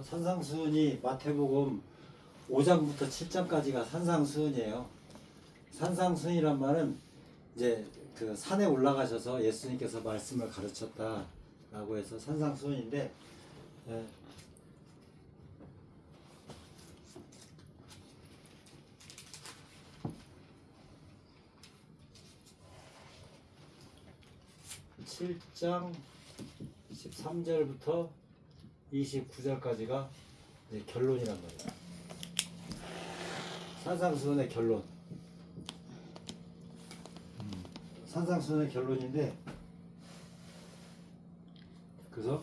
산상수훈이 마태복음 5장부터 7장까지가 산상수훈이에요. 산상수훈이란 말은 이제 그 산에 올라가셔서 예수님께서 말씀을 가르쳤다라고 해서 산상수훈인데, 예. (7장) 13절부터 29절까지가 결론이란 말이에요. 산상수훈의 결론. 산상수훈의 결론인데, 그래서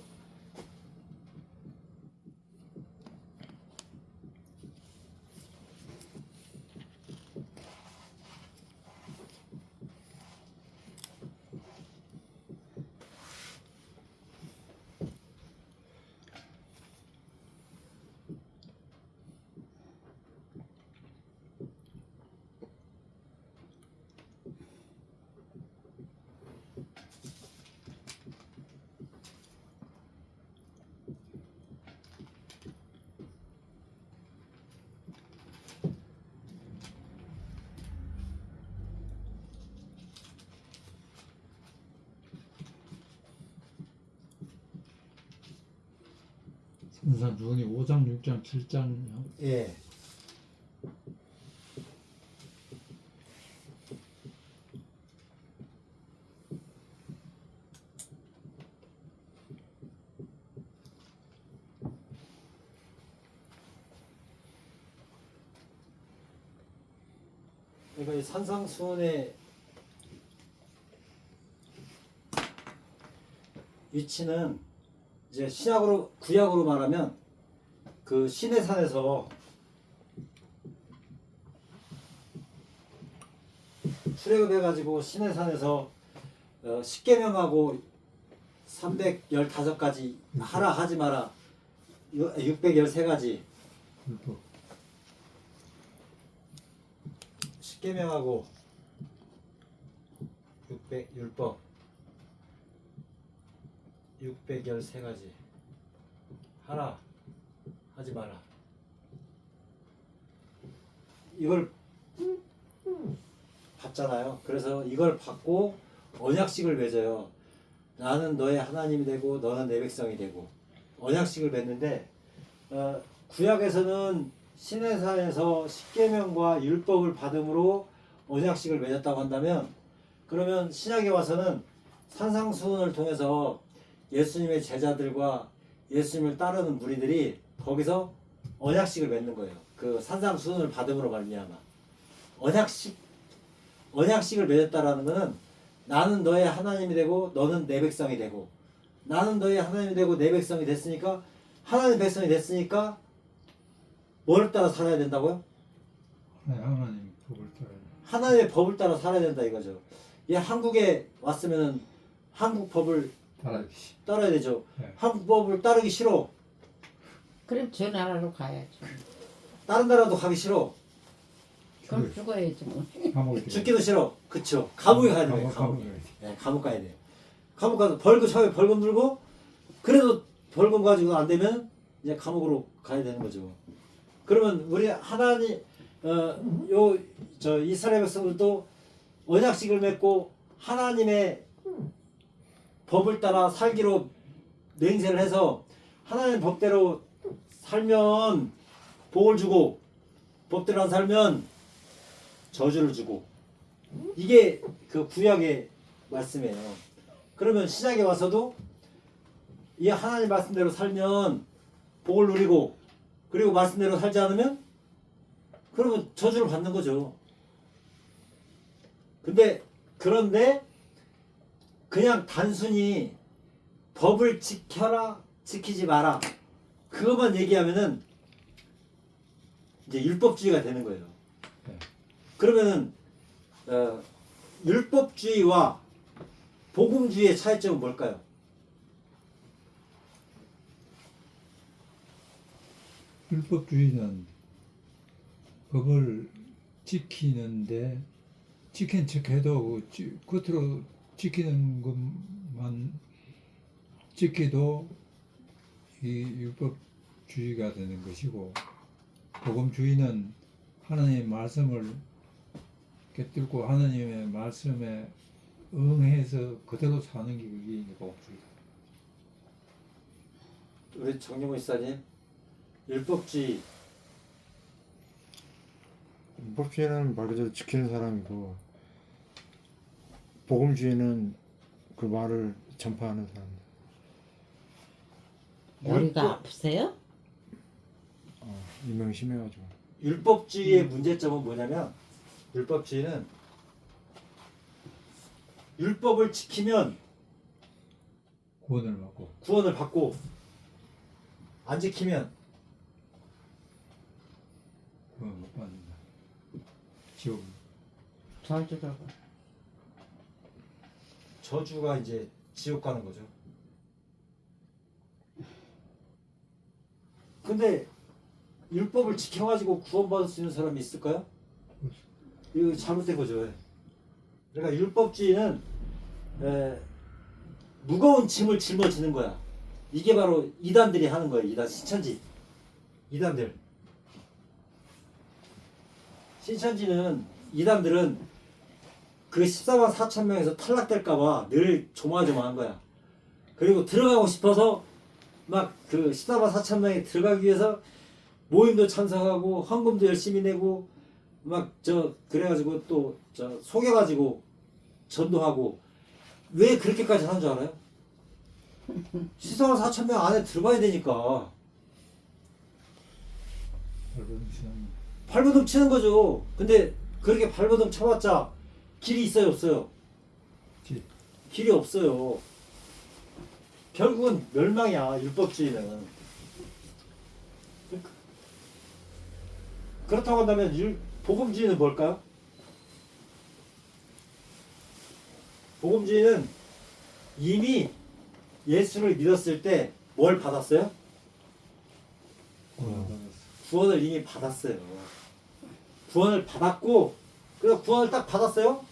산상수훈이 5장, 6장, 7장이요. 예. 그러니까 이 산상수훈의 위치는 이제 구약으로 말하면 그 시내산에서 출애굽해가지고 시내산에서 십계명하고 315가지 하라 하지 마라 613가지 십계명하고 600율법 613가지 하라 하지 마라, 이걸 받잖아요. 그래서 이걸 받고 언약식을 맺어요. 나는 너의 하나님이 되고 너는 내 백성이 되고 언약식을 맺는데, 구약에서는 시내산에서 십계명과 율법을 받음으로 언약식을 맺었다고 한다면, 그러면 신약에 와서는 산상수훈을 통해서 예수님의 제자들과 예수님을 따르는 무리들이 거기서 언약식을 맺는 거예요. 그 산상수훈을 받음으로 말미암아 언약식을 맺었다라는 것은 나는 너의 하나님이 되고 너는 내 백성이 되고, 나는 너의 하나님이 되고 내 백성이 됐으니까, 하나님 백성이 됐으니까 뭐를 따라 살아야 된다고요? 하나님 법을 따라야 하나님의 법을 따라 살아야 된다 이거죠. 이 한국에 왔으면 한국 법을 따라야 되죠. 네. 한국 법을 따르기 싫어. 그럼 저 나라로 가야죠. 다른 나라도 가기 싫어. 그럼 죽어야지 뭐. 죽기도 싫어. 그쵸. 감옥에 가야 돼. 감옥. 네, 감옥 가야 돼. 감옥 가서 처음에 벌금 들고, 그래도 벌금 가지고 안 되면 이제 감옥으로 가야 되는 거죠. 그러면 우리 하나님 이스라엘 백성들도 언약식을 맺고 하나님의 법을 따라 살기로 맹세를 해서 하나님의 법대로 살면 복을 주고, 법대로 안 살면 저주를 주고, 이게 그 구약의 말씀이에요. 그러면 신약에 와서도 이 하나님 말씀대로 살면 복을 누리고, 그리고 말씀대로 살지 않으면 그러면 저주를 받는 거죠. 그런데 그냥 단순히 법을 지켜라 지키지 마라 그것만 얘기하면은 이제 율법주의가 되는 거예요. 그러면은 율법주의와 복음주의의 차이점은 뭘까요? 율법주의는 법을 지키는데 지킨 척해도 겉으로 지키는 것만 지켜도 이 율법주의가 되는 것이고, 복음주의는 하나님의 말씀을 꿰뚫고 하나님의 말씀에 응해서 그대로 사는 게 그게 이제 복음주의다. 우리 정용호 목사님, 율법주의 율법주의는 말 그대로 지키는 사람이고, 복음주의는 그 말을 전파하는 사람들. 머리가 율법- 아프세요? 유명이 심해가지고. 율법주의의 문제점은 뭐냐면, 율법주의는 율법을 지키면 구원을 받고 구원을 받고, 안 지키면 구원을 못 받는다. 지옥. 저주라고. 저주가 이제 지옥 가는 거죠. 근데 율법을 지켜가지고 구원받을 수 있는 사람이 있을까요? 이거 잘못된 거죠. 그러니까 율법주의는 무거운 짐을 짊어지는 거야. 이게 바로 이단들이 하는 거예요. 이단 신천지. 이단들. 신천지는 이단들은 그 14만 4천 명에서 탈락될까봐 늘 조마조마한 거야. 그리고 들어가고 싶어서 막 그 14만 4천 명에 들어가기 위해서 모임도 참석하고 헌금도 열심히 내고 막 그래가지고 또 속여가지고 전도하고. 왜 그렇게까지 하는 줄 알아요? 14만 4천 명 안에 들어가야 되니까. 넓은 시장. 발버둥 치는 거죠. 근데 그렇게 발버둥 쳐봤자 길이 있어요, 없어요? 길이 없어요. 결국은 멸망이야, 율법주의는. 그렇다고 한다면 복음주의는 뭘까요? 복음주의는 이미 예수를 믿었을 때 뭘 받았어요? 구원을 받았어. 구원을 이미 받았어요. 구원을 받았고, 그래서 구원을 딱 받았어요.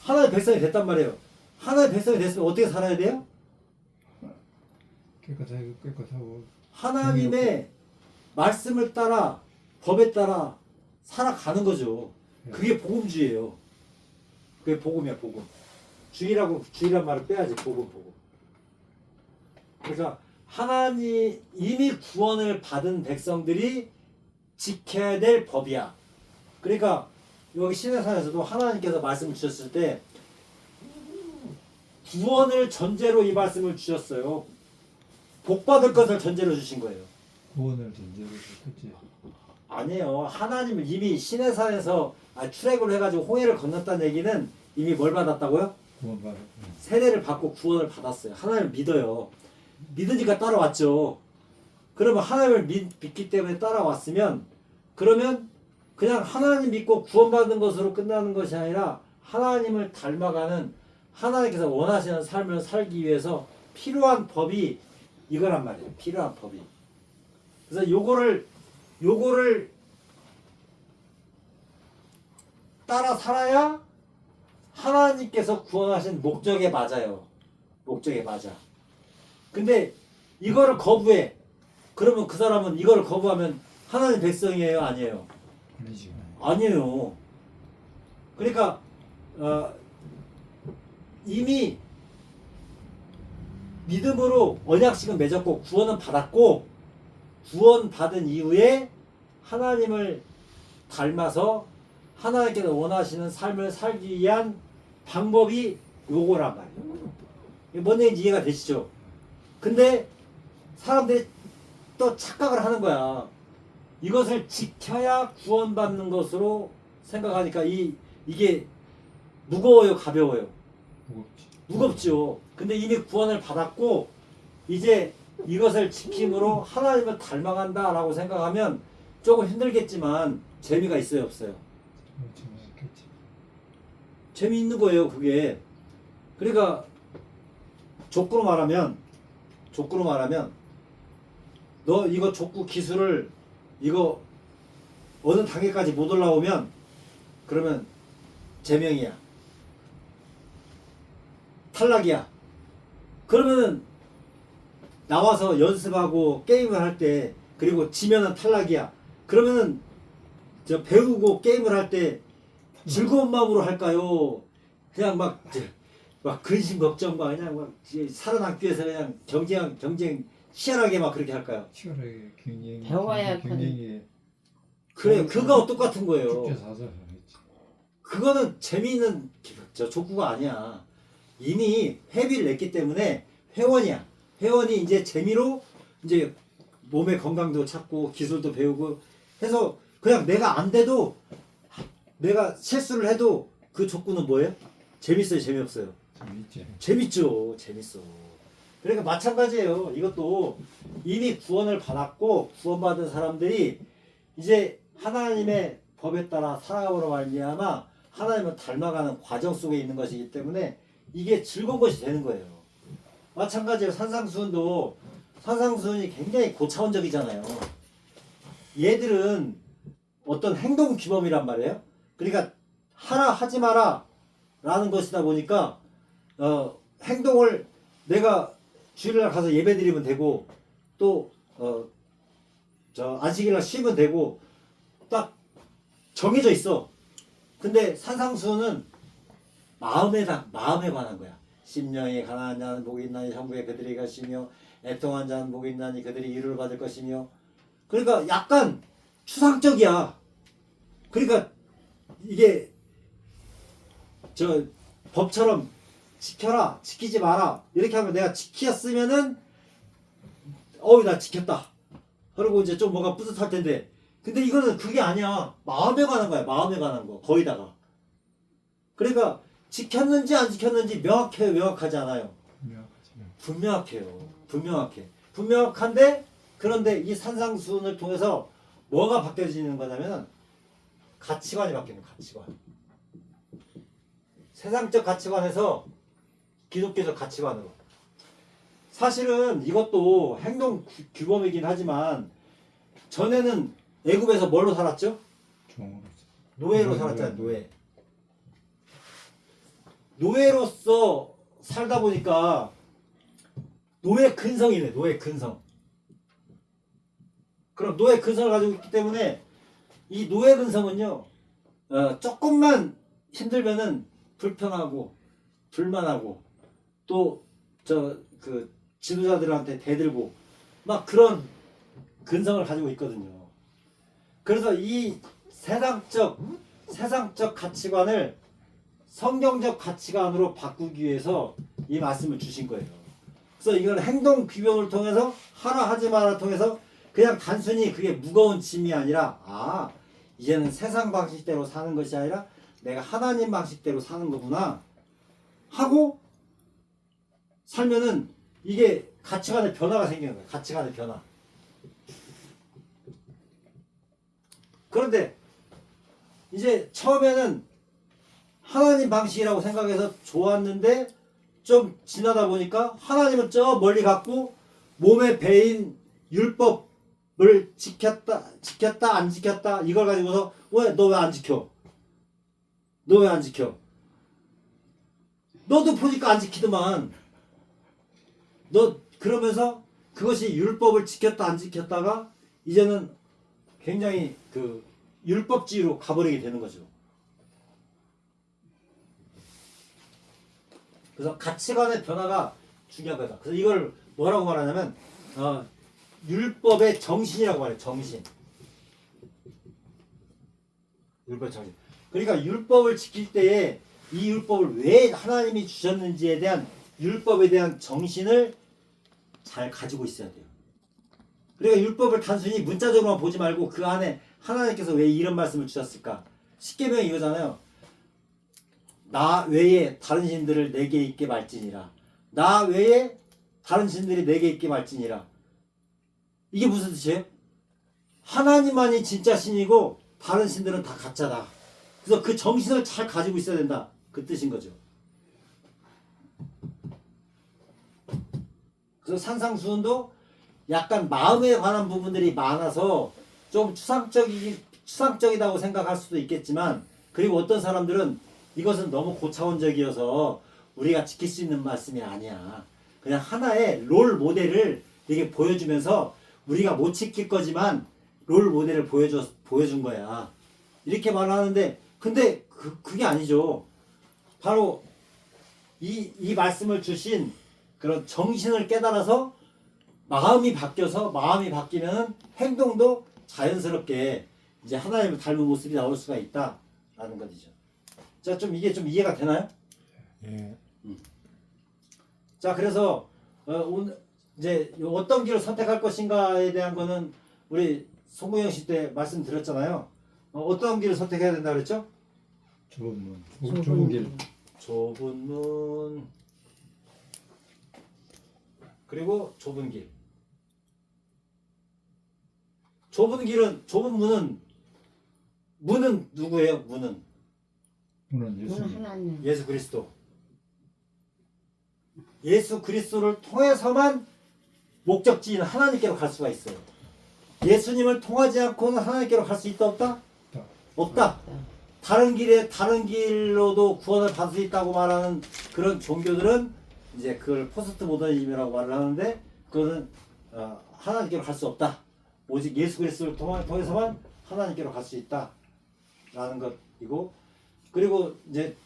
하나의 백성이 됐단 말이에요. 하나의 백성이 됐으면 어떻게 살아야 돼요? 깨끗하고 하나님의 말씀을 따라, 법에 따라 살아가는 거죠. 그게 복음주의예요. 그게 복음이야, 복음. 주의란 말을 빼야지, 복음. 그러니까 하나님 이미 구원을 받은 백성들이 지켜야 될 법이야. 그러니까 여기 시내산에서도 하나님께서 말씀을 주셨을 때 구원을 전제로 이 말씀을 주셨어요. 복 받을 것을 전제로 주신 거예요. 구원을 전제로 줬겠지. 아니에요. 하나님은 이미 시내산에서 출애굽을 해가지고 홍해를 건넜다는 얘기는 이미 뭘 받았다고요? 구원 받았고. 세례를 받고 구원을 받았어요. 하나님을 믿어요. 믿으니까 따라왔죠. 그러면 하나님을 믿기 때문에 따라왔으면, 그러면 그냥 하나님 믿고 구원받는 것으로 끝나는 것이 아니라 하나님을 닮아가는, 하나님께서 원하시는 삶을 살기 위해서 필요한 법이 이거란 말이에요. 필요한 법이. 그래서 요거를 따라 살아야 하나님께서 구원하신 목적에 맞아요. 목적에 맞아. 근데 이거를 거부해. 그러면 그 사람은 이거를 거부하면 하나님 백성이에요, 아니에요? 아니지. 아니에요. 그러니까 이미 믿음으로 언약식은 맺었고 구원은 받았고, 구원 받은 이후에 하나님을 닮아서 하나님께서 원하시는 삶을 살기 위한 방법이 요거란 말이에요. 뭔 얘기인지 이해가 되시죠? 근데 사람들이 또 착각을 하는 거야. 이것을 지켜야 구원받는 것으로 생각하니까 이게 무거워요, 가벼워요? 무겁지. 무겁죠. 근데 이미 구원을 받았고 이제 이것을 지킴으로 하나님을 닮아간다라고 생각하면 조금 힘들겠지만 재미가 있어요, 없어요? 재미있겠지. 재미있는 거예요, 그게. 그러니까 족구로 말하면 너 이거 족구 기술을 이거 어느 단계까지 못 올라오면 그러면 제명이야. 탈락이야. 그러면은 나와서 연습하고 게임을 할 때 그리고 지면은 탈락이야. 그러면은 저 배우고 게임을 할 때 즐거운 마음으로 할까요? 그냥 막 근심 걱정과 그냥 막 살아남기 위해서 그냥 경쟁 치열하게 막 그렇게 할까요? 치열하게 경쟁. 배워야 경쟁이. 그래요. 그거 똑같은 거예요. 죽게 사서 했지. 그거는 재미있는 저 족구가 아니야. 이미 회비를 냈기 때문에 회원이야. 회원이 이제 재미로 이제 몸의 건강도 찾고 기술도 배우고 해서 그냥 내가 안 돼도 내가 실수를 해도 그 족구는 뭐예요? 재밌어요, 재미없어요? 재밌지. 재밌죠, 재밌어. 그러니까 마찬가지예요. 이것도 이미 구원을 받았고 구원받은 사람들이 이제 하나님의 법에 따라 살아감으로 말미암아 하나님을 닮아가는 과정 속에 있는 것이기 때문에 이게 즐거운 것이 되는 거예요. 마찬가지로 산상수훈이 굉장히 고차원적이잖아요. 얘들은 어떤 행동 규범이란 말이에요. 그러니까 하라 하지 마라 라는 것이다 보니까 행동을 내가 주일날 가서 예배 드리면 되고 또 안식일날 쉬면 되고 딱 정해져 있어. 근데 산상수훈은 마음에 관한 거야. 심령이 가난한 자는 복이 있나니 천국에 그들이 가시며 애통한 자는 복이 있나니 그들이 위로를 받을 것이며. 그러니까 약간 추상적이야. 그러니까 이게 저 법처럼 지켜라 지키지 마라 이렇게 하면 내가 지켰으면은 나 지켰다 그리고 이제 좀 뭔가 뿌듯할 텐데, 근데 이거는 그게 아니야. 마음에 관한 거야. 마음에 관한 거 거의다가. 그러니까 지켰는지 안 지켰는지 명확해요, 명확하지 않아요? 분명해요. 분명한데 그런데 이 산상수훈을 통해서 뭐가 바뀌어지는 거냐면 가치관이 바뀌는 거야. 가치관. 세상적 가치관에서 기독교적 가치관으로. 사실은 이것도 행동 규범이긴 하지만 전에는 애굽에서 뭘로 살았죠? 노예로 살았잖아요. 노예로서 살다 보니까 노예 근성이네. 노예 근성. 그럼 노예 근성을 가지고 있기 때문에 이 노예 근성은요, 조금만 힘들면은 불편하고 불만하고 또 그 지도자들한테 대들고 막 그런 근성을 가지고 있거든요. 그래서 이 세상적 가치관을 성경적 가치관으로 바꾸기 위해서 이 말씀을 주신 거예요. 그래서 이건 행동 규범을 통해서 하라 하지 마라 통해서 그냥 단순히 그게 무거운 짐이 아니라 이제는 세상 방식대로 사는 것이 아니라 내가 하나님 방식대로 사는 거구나 하고 살면은 이게 가치관의 변화가 생기는 거예요. 가치관의 변화. 그런데 이제 처음에는 하나님 방식이라고 생각해서 좋았는데 좀 지나다 보니까 하나님은 저 멀리 갔고 몸에 배인 율법을 지켰다 안 지켰다 이걸 가지고서 너 왜 안 지켜? 너 왜 안 지켜? 너도 보니까 안 지키더만. 너 그러면서 그것이 율법을 지켰다 안 지켰다가 이제는 굉장히 그 율법주의로 가버리게 되는 거죠. 그래서 가치관의 변화가 중요한 거다. 그래서 이걸 뭐라고 말하냐면 율법의 정신이라고 말해요. 정신. 율법의 정신. 그러니까 율법을 지킬 때에 이 율법을 왜 하나님이 주셨는지에 대한 율법에 대한 정신을 잘 가지고 있어야 돼요. 그러니까 율법을 단순히 문자적으로만 보지 말고 그 안에 하나님께서 왜 이런 말씀을 주셨을까? 십계명이 이거잖아요. 나 외에 다른 신들을 내게 있게 말지니라. 나 외에 다른 신들이 내게 있게 말지니라. 이게 무슨 뜻이에요? 하나님만이 진짜 신이고 다른 신들은 다 가짜다. 그래서 그 정신을 잘 가지고 있어야 된다. 그 뜻인 거죠. 그래서 산상수훈도 약간 마음에 관한 부분들이 많아서 좀 추상적이다고 생각할 수도 있겠지만, 그리고 어떤 사람들은 이것은 너무 고차원적이어서 우리가 지킬 수 있는 말씀이 아니야. 그냥 하나의 롤 모델을 이게 보여주면서 우리가 못 지킬 거지만 롤 모델을 보여준 거야. 이렇게 말하는데, 근데 그게 아니죠. 바로 이 말씀을 주신 그런 정신을 깨달아서 마음이 바뀌어서, 마음이 바뀌면 행동도 자연스럽게 이제 하나님을 닮은 모습이 나올 수가 있다라는 것이죠. 자, 좀 이게 좀 이해가 되나요? 예. 자, 그래서 오늘 이제 어떤 길을 선택할 것인가에 대한 거는 우리 송구영 씨 때 말씀드렸잖아요. 어떤 길을 선택해야 된다 그랬죠? 좁은 문, 좁은 길. 좁은 문, 그리고 좁은 길. 좁은 문은 누구예요? 문은 문은 오늘 예수님. 하나님. 예수 그리스도. 예수 그리스도를 통해서만 목적지인 하나님께로 갈 수가 있어요. 예수님을 통하지 않고는 하나님께로 갈 수 있다 없다? 없다. 다른 길로도 구원을 받을 수 있다고 말하는 그런 종교들은 이제 그걸 포스트 모더니즘이라고 말을 하는데, 그거는 하나님께로 갈 수 없다. 오직 예수 그리스도를 통해서만 하나님께로 갈 수 있다라는 것이고, 그리고 이제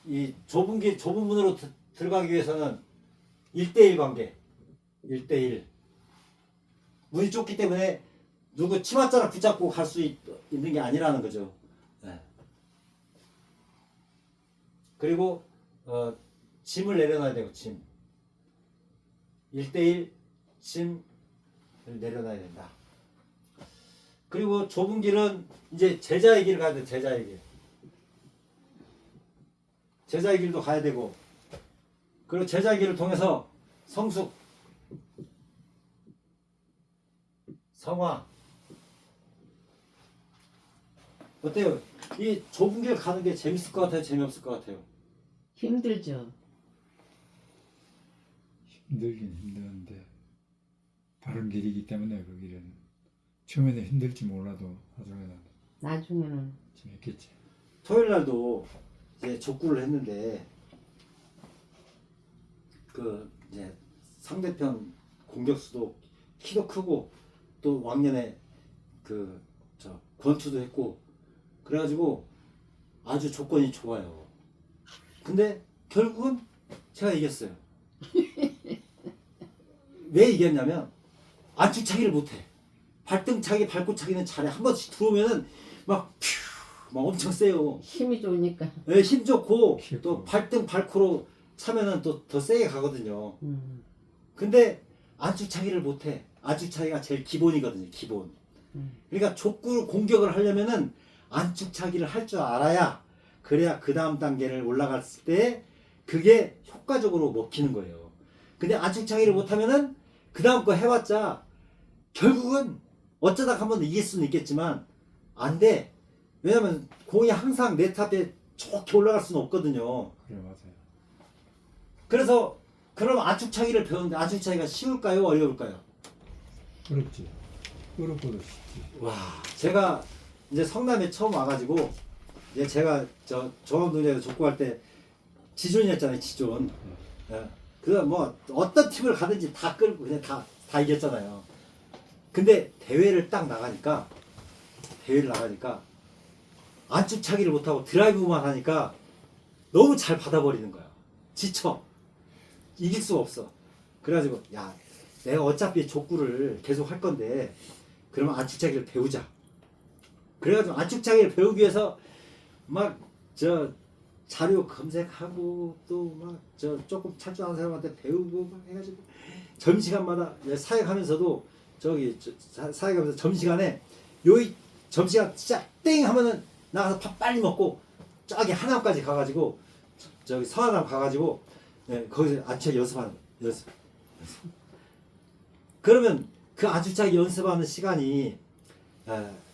이 좁은 문으로 들어가기 위해서는 1대1 관계, 1대1. 문이 좁기 때문에 누구 치맛자락 붙잡고 갈 수 있는 게 아니라는 거죠. 네. 그리고 짐을 내려놔야 되고, 짐. 1대1 짐을 내려놔야 된다. 그리고 좁은 길은 이제 제자의 길을 가야 돼. 제자의 길. 제자의 길도 가야 되고, 그리고 제자의 길을 통해서 성숙, 성화. 어때요? 이 좁은 길 가는 게 재밌을 것 같아요? 재미없을 것 같아요? 힘들죠. 힘들긴 힘드는데 바른 길이기 때문에 그 길은 처음에는 힘들지 몰라도 나중에는 재밌겠지. 토요일 날도 이제 족구를 했는데, 그 이제 상대편 공격수도 키도 크고 또 왕년에 그 저 권투도 했고 그래가지고 아주 조건이 좋아요. 근데 결국은 제가 이겼어요. 왜 이겼냐면 안축차기를 못해. 발등차기, 발코차기는 잘해. 한 번씩 들어오면은 막 엄청 세요. 힘이 좋으니까. 네, 힘 좋고 키가 또 크고. 발등 발코로 차면은 또 더 세게 가거든요. 음. 근데 안축차기를 못해. 안축차기가 제일 기본이거든요. 기본. 그러니까 족구 공격을 하려면은 안축차기를 할 줄 알아야, 그래야 그 다음 단계를 올라갔을 때 그게 효과적으로 먹히는 거예요. 근데 안축차기를 못하면은 그 다음 거 해봤자 결국은 어쩌다 한번 이길 수는 있겠지만 안 돼. 왜냐면 공이 항상 네트 앞에 좋게 올라갈 수는 없거든요. 그래 맞아요. 그래서 그럼 안축차기를 배우는데 안축차기가 쉬울까요? 어려울까요? 어렵지. 어렵고도 쉽지. 와, 제가 이제 성남에 처음 와가지고 이제 제가 저 종합운동장에서 족구할 때 지존이었잖아요. 지존. 예. 그래서 뭐 어떤 팀을 가든지 다 끌고 그냥 다 이겼잖아요. 근데 대회를 나가니까 안축차기를 못하고 드라이브만 하니까 너무 잘 받아버리는 거야. 지쳐. 이길 수가 없어. 그래가지고 야, 내가 어차피 족구를 계속 할 건데 그러면 안축차기를 배우자. 그래가지고 안축차기를 배우기 위해서 막 저 자료 검색하고 또 막 저 조금 찰 줄 아는 사람한테 배우고 막 해가지고 점심시간마다 사역하면서도 저기 사역하면서 점심시간에 요이 점심시간 진짜 땡 하면은 나가서 밥 빨리 먹고 저기 하남까지 가가지고 저기 서하남 가가지고 거기서 안축차기 연습하는 거야. 연습. 그러면 그 안축차기 연습하는 시간이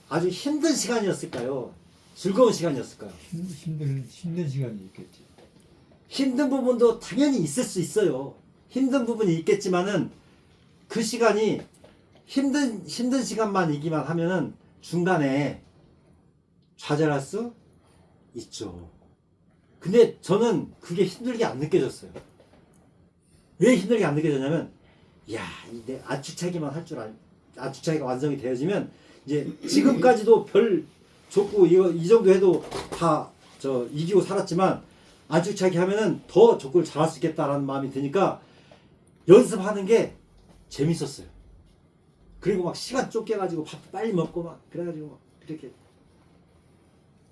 아주 힘든 시간이었을까요? 즐거운 시간이었을까요? 힘든 시간이 있겠지. 힘든 부분도 당연히 있을 수 있어요. 힘든 부분이 있겠지만은 그 시간이 힘든 시간만 이기만 하면은 중간에 좌절할 수 있죠. 근데 저는 그게 힘들게 안 느껴졌어요. 왜 힘들게 안 느껴졌냐면, 야, 내 아주차기만 할 줄 아주차기가 완성이 되어지면 이제 지금까지도 별 좋고 이 정도 해도 다 이기고 살았지만 아주차기 하면은 더 족구를 잘할 수 있겠다라는 마음이 드니까 연습하는 게 재밌었어요. 그리고 막 시간 쫓겨가지고 밥 빨리 먹고 막 그래가지고 막 이렇게.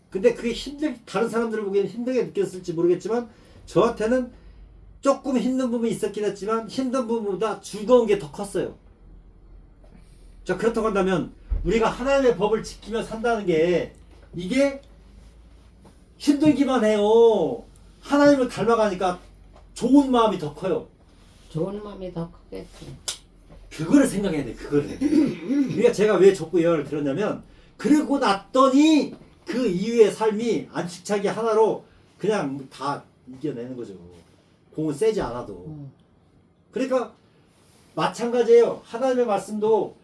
근데 그게 다른 사람들 보기에는 힘들게 느꼈을지 모르겠지만 저한테는 조금 힘든 부분이 있었긴 했지만 힘든 부분보다 즐거운 게 더 컸어요. 자, 그렇다고 한다면 우리가 하나님의 법을 지키며 산다는 게 이게 힘들기만 해요. 하나님을 닮아가니까 좋은 마음이 더 커요. 좋은 마음이 더 크겠지. 그거를 생각해야 돼. 그거를. 그러니까 제가 왜 족구 예언을 들었냐면 그러고 났더니 그 이후의 삶이 안축차기 하나로 그냥 다 이겨내는 거죠. 공은 세지 않아도. 그러니까 마찬가지예요. 하나님의 말씀도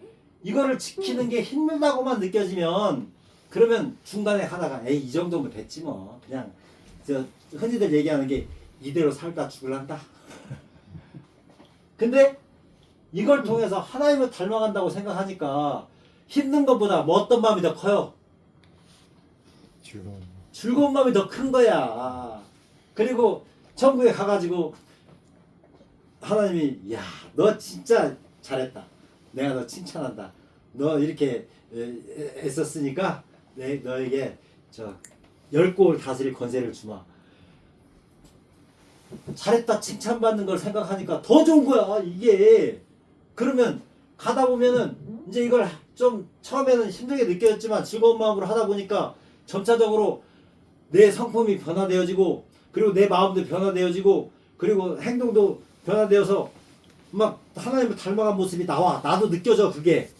이거를 지키는 게 힘들다고만 느껴지면 그러면 중간에 하다가 에이 이 정도면 됐지 뭐. 그냥 흔히들 얘기하는 게 이대로 살다 죽을란다. 근데 이걸 통해서 하나님을 닮아간다고 생각하니까 힘든 것보다 뭐 어떤 마음이 더 커요? 즐거운 마음이 더 큰 거야. 그리고 천국에 가가지고 하나님이 야, 너 진짜 잘했다. 내가 너 칭찬한다. 너 이렇게 애썼으니까 너에게 10골 다스릴 권세를 주마. 잘했다 칭찬받는 걸 생각하니까 더 좋은 거야 이게. 그러면 가다 보면은 이제 이걸 좀 처음에는 힘들게 느껴졌지만 즐거운 마음으로 하다 보니까 점차적으로 내 성품이 변화되어지고 그리고 내 마음도 변화되어지고 그리고 행동도 변화되어서 막 하나님을 닮아간 모습이 나와. 나도 느껴져 그게.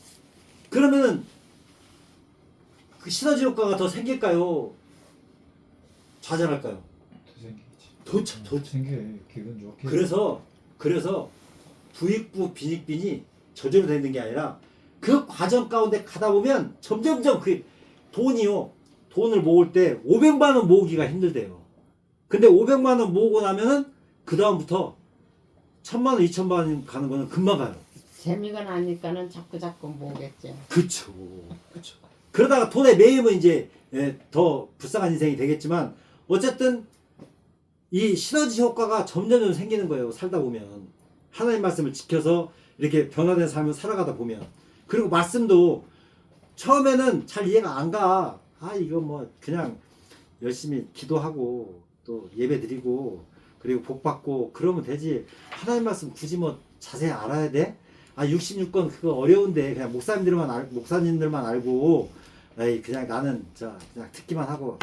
그러면은 그 시너지 효과가 더 생길까요? 좌절할까요? 더 생기지. 더 생겨. 기분 좋게. 그래서 부익부 빈익빈이 저절로 되는 게 아니라 그 과정 가운데 가다 보면 점점점 그 돈을 모을 때 500만 원 모으기가 힘들대요. 근데 500만 원 모으고 나면은 그 다음부터 1000만 원, 2000만 원 가는 거는 금방 가요. 재미가 나니까는 자꾸 모으겠죠. 그쵸. 그러다가 돈에 매이면 이제 더 불쌍한 인생이 되겠지만 어쨌든 이 시너지 효과가 점점 생기는 거예요. 살다 보면. 하나님 말씀을 지켜서 이렇게 변화된 삶을 살아가다 보면. 그리고 말씀도 처음에는 잘 이해가 안 가. 이거 뭐 그냥 열심히 기도하고 또 예배 드리고 그리고 복 받고 그러면 되지. 하나님 말씀 굳이 뭐 자세히 알아야 돼? 66권 그거 어려운데 그냥 목사님들만 알고 그냥 나는 그냥 듣기만 하고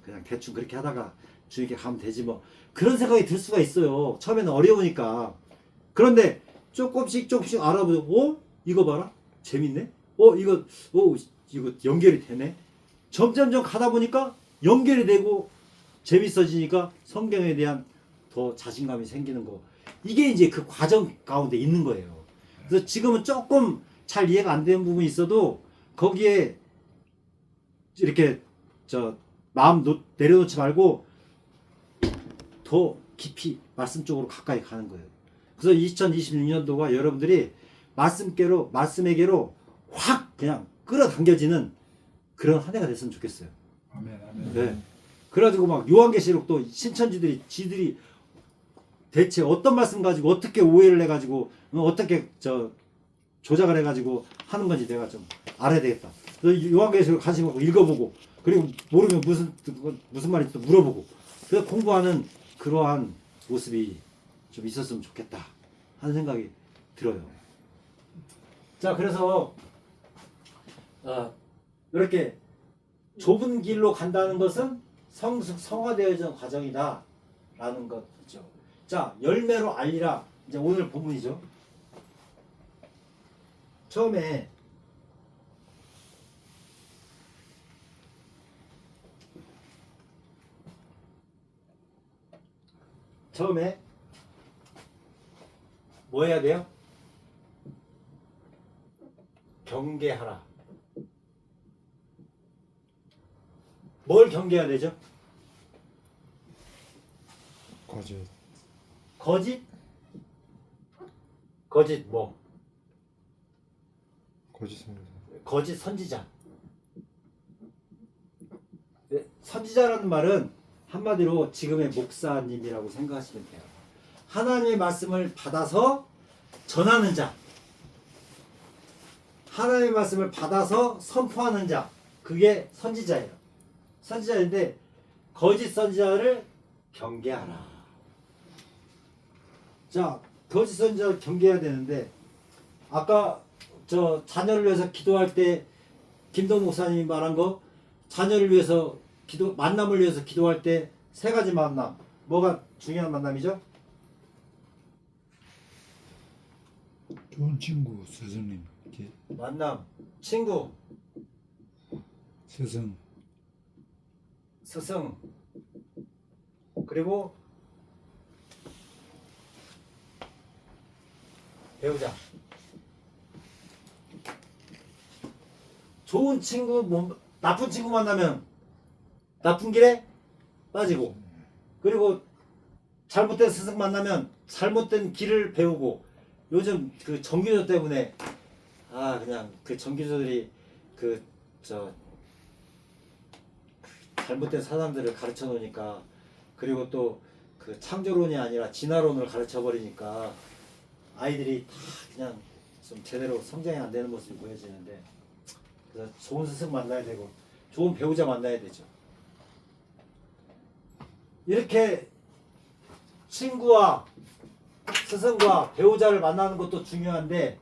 그냥 대충 그렇게 하다가 주님께 가면 되지 뭐. 그런 생각이 들 수가 있어요. 처음에는 어려우니까. 그런데 조금씩 알아보고 이거 봐라 재밌네. 이거 연결이 되네. 점점점 가다 보니까 연결이 되고 재밌어지니까 성경에 대한 더 자신감이 생기는 거. 이게 이제 그 과정 가운데 있는 거예요. 그래서 지금은 조금 잘 이해가 안 되는 부분이 있어도 거기에 이렇게 마음 내려놓지 말고 더 깊이 말씀 쪽으로 가까이 가는 거예요. 그래서 2026년도가 여러분들이 말씀에게로 확 그냥 끌어당겨지는 그런 한 해가 됐으면 좋겠어요. 아멘. 네. 그래가지고 막 요한계시록도 지들이 대체 어떤 말씀 가지고 어떻게 오해를 해가지고 어떻게 조작을 해가지고 하는 건지 내가 좀 알아야 되겠다. 요한계시록 관심 갖고 읽어보고 그리고 모르면 무슨 말인지 또 물어보고 그래서 공부하는 그러한 모습이 좀 있었으면 좋겠다 하는 생각이 들어요. 자, 그래서 이렇게 좁은 길로 간다는 것은 성화되어지는 과정이다 라는 거죠. 자, 열매로 알리라. 이제 오늘 본문이죠. 처음에 뭐 해야 돼요? 경계하라. 뭘 경계해야 되죠? 거짓. 거짓? 거짓 뭐? 거짓 선사. 거짓 선지자. 네, 선지자라는 말은 한마디로 지금의 목사님이라고 생각하시면 돼요. 하나님의 말씀을 받아서 전하는 자. 하나님의 말씀을 받아서 선포하는 자. 그게 선지자예요. 선지자인데 거짓 선지자를 경계하라. 자, 거짓 선지자를 경계해야 되는데 아까 저 자녀를 위해서 기도할 때 김동 목사님이 말한 거 자녀를 위해서 만남을 위해서 기도할 때 세 가지 만남. 뭐가 중요한 만남이죠? 좋은 친구, 스승님, 이렇게 만남, 친구, 스승, 스승, 그리고 배우자. 좋은 친구, 나쁜 친구 만나면 나쁜 길에 빠지고, 그리고 잘못된 스승 만나면 잘못된 길을 배우고. 요즘 그 정규조 때문에 그냥 그 정규조들이 잘못된 사람들을 가르쳐 놓으니까, 그리고 또 그 창조론이 아니라 진화론을 가르쳐 버리니까 아이들이 다 그냥 좀 제대로 성장이 안 되는 모습이 보여지는데, 그래서 좋은 스승 만나야 되고 좋은 배우자 만나야 되죠. 이렇게 친구와 스승과 배우자를 만나는 것도 중요한데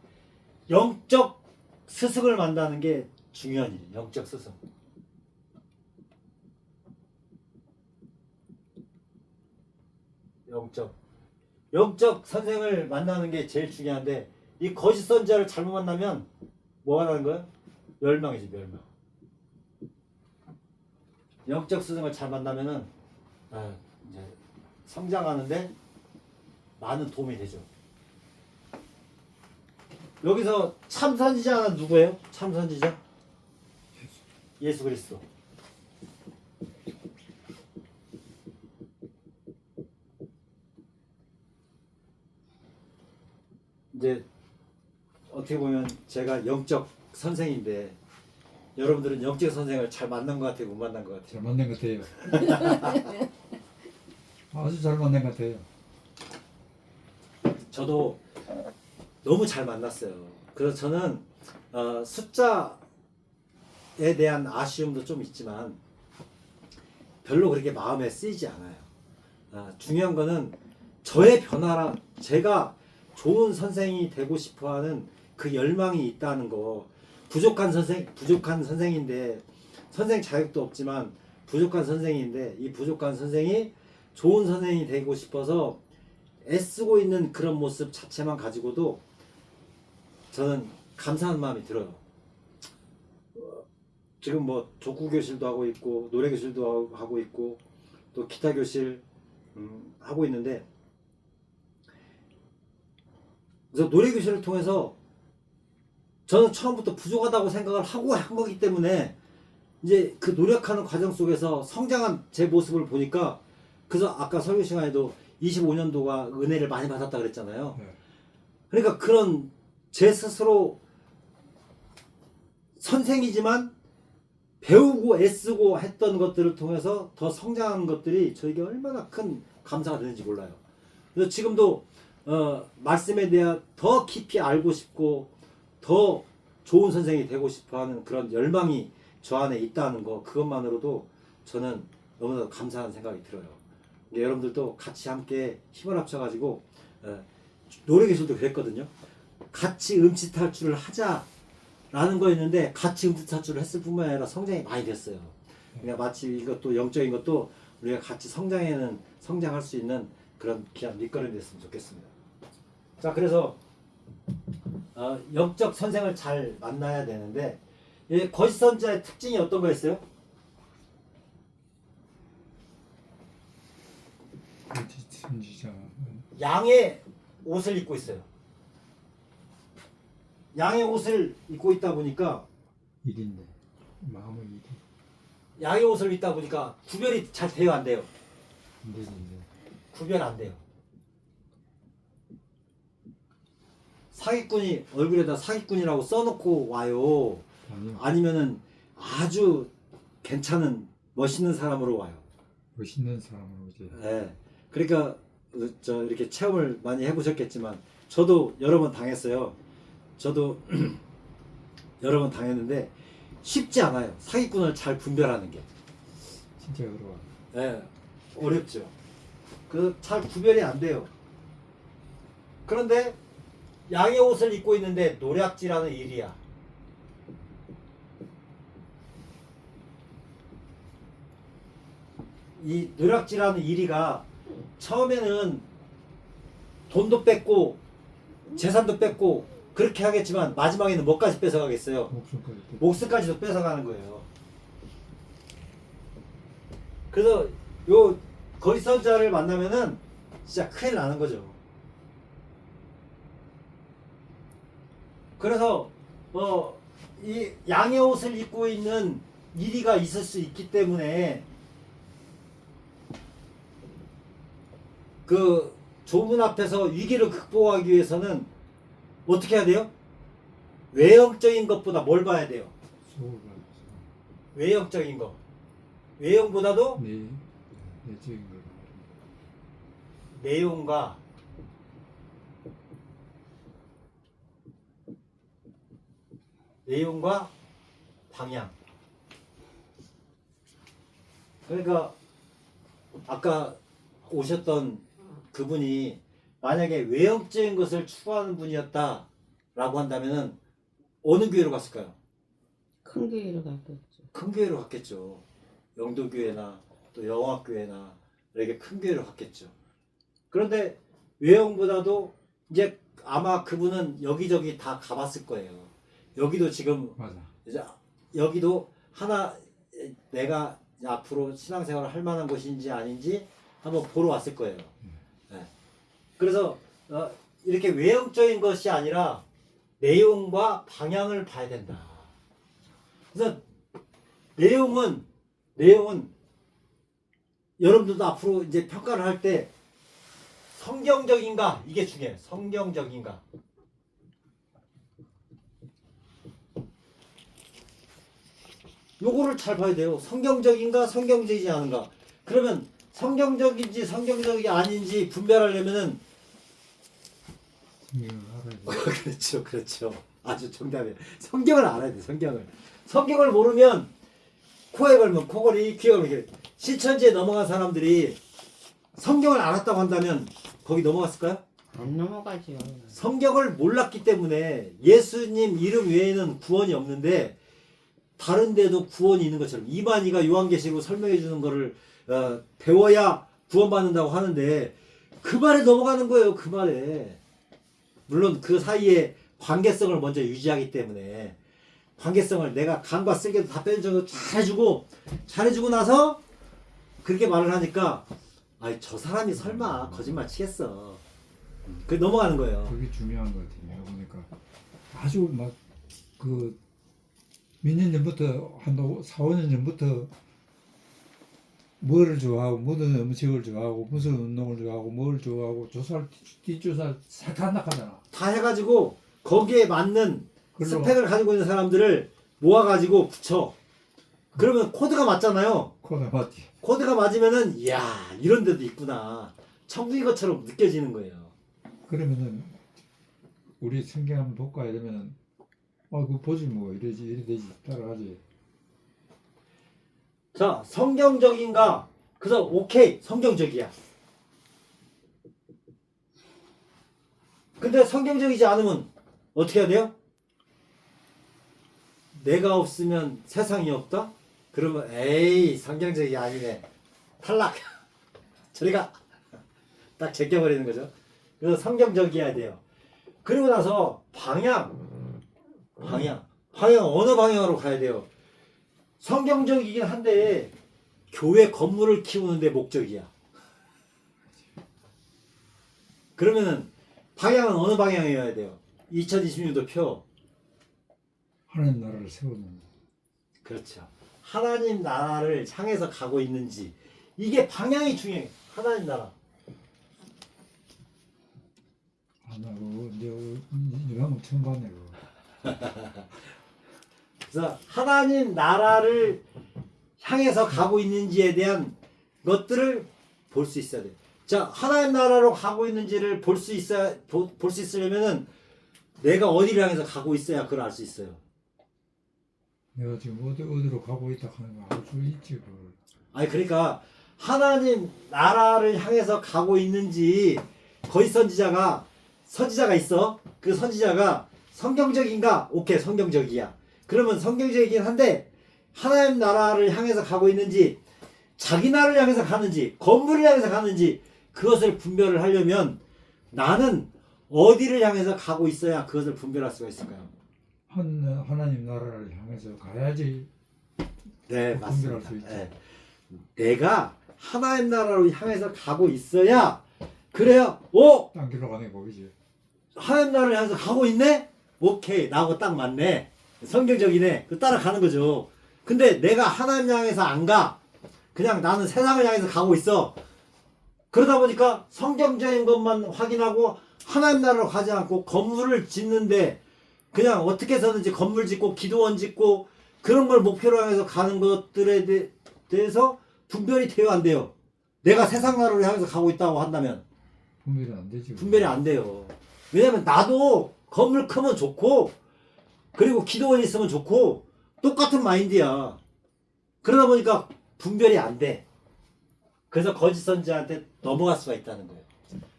영적 스승을 만나는 게 중요한 일이에요. 영적 스승. 영적 선생을 만나는 게 제일 중요한데 이 거짓 선지자를 잘못 만나면 뭐가 나는 거예요? 멸망이지, 멸망. 영적 스승을 잘 만나면은 이제 성장하는데 많은 도움이 되죠. 여기서 참 선지자는 누구예요? 참 선지자? 예수 그리스도. 이제 어떻게 보면 제가 영적 선생인데 여러분들은 영적 선생을 잘 만난 것 같아요, 못 만난 것 같아요? 잘 만난 것 같아요. 아주 잘 만난 것 같아요. 저도 너무 잘 만났어요. 그래서 저는 숫자에 대한 아쉬움도 좀 있지만 별로 그렇게 마음에 쓰이지 않아요. 중요한 거는 저의 변화라, 제가 좋은 선생이 되고 싶어하는 그 열망이 있다는 거. 부족한 선생인데, 선생 자격도 없지만 부족한 선생인데, 이 부족한 선생이 좋은 선생이 되고 싶어서 애쓰고 있는 그런 모습 자체만 가지고도 저는 감사한 마음이 들어요. 지금 뭐 족구 교실도 하고 있고 노래 교실도 하고 있고 또 기타 교실 하고 있는데, 그래서 노래 교실을 통해서 저는 처음부터 부족하다고 생각을 하고 한 거기 때문에 이제 그 노력하는 과정 속에서 성장한 제 모습을 보니까, 그래서 아까 설교 시간에도 25년도가 은혜를 많이 받았다 그랬잖아요. 네. 그러니까 그런 제 스스로 선생이지만 배우고 애쓰고 했던 것들을 통해서 더 성장하는 것들이 저에게 얼마나 큰 감사가 되는지 몰라요. 그래서 지금도 말씀에 대한 더 깊이 알고 싶고 더 좋은 선생이 되고 싶어하는 그런 열망이 저 안에 있다는 거, 그것만으로도 저는 너무나 감사한 생각이 들어요. 여러분들도 같이 함께 힘을 합쳐가지고 노래 교실도 그랬거든요. 같이 음치 탈출을 하자라는 거였는데 같이 음치 탈출을 했을 뿐만 아니라 성장이 많이 됐어요. 그러니까 마치 이것도 영적인 것도 우리가 같이 성장할 수 있는 그런 귀한 밑거름이 됐으면 좋겠습니다. 자, 그래서 영적 선생을 잘 만나야 되는데, 이 거짓 선지자의 특징이 어떤 거였어요? 거짓 선지자. 양의 옷을 입고 있어요. 양의 옷을 입고 있다 보니까 일인데 마음은 일이 양의 옷을 입다 보니까 구별이 잘 돼요, 안 돼요? 안 되는데 구별 안 돼요. 사기꾼이 얼굴에다 사기꾼이라고 써놓고 와요. 아니요 아니면은 아주 괜찮은 멋있는 사람으로 와요. 멋있는 사람으로 이제 예. 그러니까 저 이렇게 체험을 많이 해보셨겠지만 저도 여러 번 당했어요. 저도 여러 번 당했는데 쉽지 않아요. 사기꾼을 잘 분별하는 게. 진짜 어려워. 예. 어렵죠. 그 잘 구별이 안 돼요. 그런데 양의 옷을 입고 있는데 노략질하는 일이야. 이 노략질하는 일이가 처음에는 돈도 뺏고 재산도 뺏고 그렇게 하겠지만 마지막에는 뭐까지 뺏어가겠어요? 목숨까지 또 목숨까지도 뺏어가는 거예요. 그래서 요 거짓선자를 만나면은 진짜 큰일 나는 거죠. 그래서 이 양의 옷을 입고 있는 이리가 있을 수 있기 때문에 그 조문 앞에서 위기를 극복하기 위해서는 어떻게 해야 돼요? 외형적인 것보다 뭘 봐야 돼요? 속을 봐야죠. 외형적인 거. 외형보다도 내적인 걸 봐야 내용과 내용과 방향. 그러니까 아까 오셨던 그분이 만약에 외형적인 것을 추구하는 분이었다라고 한다면은 어느 교회로 갔을까요? 큰 교회로 갔겠죠. 큰 교회로 갔겠죠. 영도교회나 또 영화교회나 이렇게 큰 교회로 갔겠죠. 그런데 외형보다도 이제 아마 그분은 여기저기 다 가봤을 거예요. 여기도 지금 맞아. 이제 여기도 하나 내가 앞으로 신앙생활을 할 만한 곳인지 아닌지 한번 보러 왔을 거예요. 네. 그래서 이렇게 외형적인 것이 아니라 내용과 방향을 봐야 된다. 그래서 내용은 여러분들도 앞으로 이제 평가를 할 때 성경적인가 이게 중요해요. 성경적인가. 요거를 잘 봐야 돼요. 성경적인가 성경적이지 않은가. 그러면 성경적인지 성경적이 아닌지 분별하려면은 성경을 알아야 돼. 그렇죠, 그렇죠. 아주 정답이에요. 성경을 알아야 돼. 성경을 모르면 코에 걸면 코걸이, 귀에 걸면 귀. 신천지에 넘어간 사람들이 성경을 알았다고 한다면 거기 넘어갔을까요? 안 넘어가죠. 성경을 몰랐기 때문에 예수님 이름 외에는 구원이 없는데 다른 데도 구원이 있는 것처럼 이만희가 요한계시록 설명해 주는 거를 배워야 구원받는다고 하는데 그 말에 넘어가는 거예요. 그 말에. 물론 그 사이에 관계성을 먼저 유지하기 때문에 관계성을 내가 간과 쓸개도 다 빼주고 잘해주고 나서 그렇게 말을 하니까 아이 저 사람이 설마 거짓말 치겠어. 그 넘어가는 거예요. 그게 중요한 것 같아요. 내가 보니까 아주 막 그 몇 년 전부터 한 4, 5년 전부터 뭐를 좋아하고 무슨 음식을 좋아하고 무슨 운동을 좋아하고 뭘 좋아하고 조사를 뒷조사 사탄락하잖아. 다 해가지고 거기에 맞는 그걸로- 스펙을 가지고 있는 사람들을 모아가지고 붙여. 그러면 코드가 맞잖아요. 코가 맞지. 코드가 맞으면은 이야 이런 데도 있구나. 천국인 것처럼 느껴지는 거예요. 그러면은 우리 성경 한번 볼까 이러면은 그거 보지 뭐 이래 되지 따라가지. 자 성경적인가? 그래서 오케이 성경적이야. 근데 성경적이지 않으면 어떻게 해야 돼요? 내가 없으면 세상이 없다? 그러면 에이 성경적이 아니네. 탈락. 저리가 딱 제껴버리는 거죠. 그래서 성경적이어야 돼요. 그리고 나서 방향 어느 방향으로 가야 돼요? 성경적이긴 한데 교회 건물을 키우는 데 목적이야. 그러면은 방향은 어느 방향이어야 돼요? 2026도 표 하나님 나라를 세우는 그렇죠. 하나님 나라를 향해서 가고 있는지 이게 방향이 중요해요. 하나님 나라. 나 그거 이 방금 처음 봤네 그거. 그래서 하나님 나라를 향해서 가고 있는지에 대한 것들을 볼 수 있어야 돼요. 자, 하나님 나라로 가고 있는지를 볼 수 있으려면은 내가 어디를 향해서 가고 있어야 그걸 알 수 있어요. 내가 지금 어디로 가고 있다 하는 거 알 수 있지 그걸. 아니 그러니까 하나님 나라를 향해서 가고 있는지 거짓 선지자가 있어. 그 선지자가 성경적인가? 오케이, 성경적이야. 그러면 성경적이긴 한데 하나님 나라를 향해서 가고 있는지 자기 나라를 향해서 가는지 건물을 향해서 가는지 그것을 분별을 하려면 나는 어디를 향해서 가고 있어야 그것을 분별할 수가 있을까요? 하나님 나라를 향해서 가야지. 네, 분별할 맞습니다. 수 있죠. 네. 내가 하나님 나라로 향해서 가고 있어야 그래야 딴 길로 가는 게 보이지. 하나님 나라를 향해서 가고 있네? 오케이, 나하고 딱 맞네. 성경적이네. 그 따라가는 거죠. 근데 내가 하나님 향해서 안 가. 그냥 나는 세상을 향해서 가고 있어. 그러다 보니까 성경적인 것만 확인하고 하나님 나라로 가지 않고 건물을 짓는데 그냥 어떻게 해서든지 건물 짓고 기도원 짓고 그런 걸 목표로 향해서 가는 것들에 대해서 분별이 돼요, 안 돼요? 내가 세상 나라로 향해서 가고 있다고 한다면 분별이 안 되지. 분별이 안 돼요. 왜냐면 나도 건물 크면 좋고 그리고 기도원 있으면 좋고 똑같은 마인드야. 그러다 보니까 분별이 안 돼. 그래서 거짓 선지자한테 넘어갈 수가 있다는 거예요.